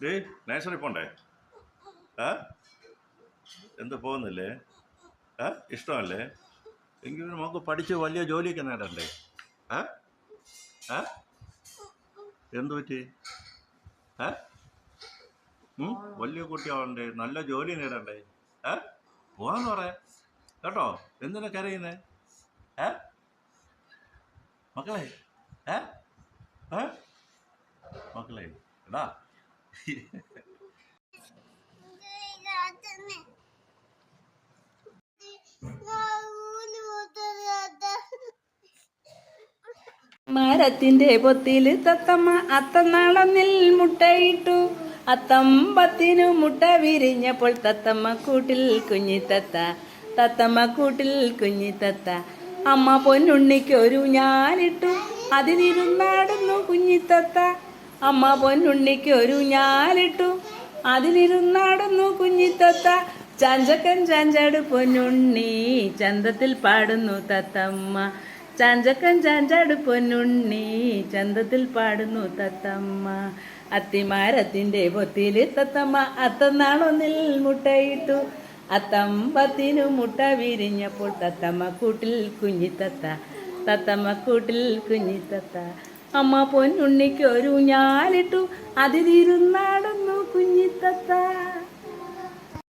ഡേയ് nursery പോണ്ടേ? ആ എന്ത് പോകുന്നില്ലേ? ഇഷ്ടമല്ലേ? എങ്കിലും നമുക്ക് പഠിച്ച് വലിയ ജോലിയൊക്കെ നേടണ്ടേ? ആ ആ എന്തു പറ്റി? ആ വലിയ കുട്ടിയാവണ്ടേ? നല്ല ജോലി നേടണ്ടേ? ആ പോവാന്ന് പറയാ കേട്ടോ. എന്തിനാ കരയുന്നേ? ഏ മക്കളെ, ഏ ഏ മക്കളെ, എടാ മരത്തിന്റെ പൊത്തില് തത്തമ്മ അത്തനാളന്നിൽ മുട്ടയിട്ടു. അത്തമ്പത്തിനു മുട്ട വിരിഞ്ഞപ്പോൾ തത്തമ്മ കൂട്ടിൽ കുഞ്ഞിത്തത്ത. തത്തമ്മ കൂട്ടിൽ കുഞ്ഞിത്തത്ത. അമ്മ പൊന്നുണ്ണിക്കൊരു ഞാലിട്ടു. അതിലിരുന്നാടുന്നു കുഞ്ഞിത്തത്ത. അമ്മ പൊന്നുണ്ണിക്കൊരു ഞാലിട്ടു. അതിലിരുന്നാടുന്നു കുഞ്ഞിത്തത്ത. ചാഞ്ചക്കൻ ചാഞ്ചാട് പൊന്നുണ്ണി ചന്തത്തിൽ പാടുന്നു തത്തമ്മ. ചാഞ്ചക്കൻ ചാഞ്ചാട് പൊന്നുണ്ണി ചന്തത്തിൽ പാടുന്നു തത്തമ്മ. അത്തിമരത്തിന്റെ പൊത്തില് തത്തമ്മ അത്തനാളൊന്നിൽ മുട്ടയിട്ടു. അത്തമ്പത്തിനു മുട്ട വിരിഞ്ഞപ്പോൾ തത്തമ്മ കൂട്ടിൽ കുഞ്ഞിത്തത്ത. തത്തമ്മ കൂട്ടിൽ കുഞ്ഞിത്തത്ത. അമ്മ പൊന്നുണ്ണിക്കൊരു ഞാലിട്ടു. അതിലിരുന്നാടുന്നു കുഞ്ഞിത്തത്ത.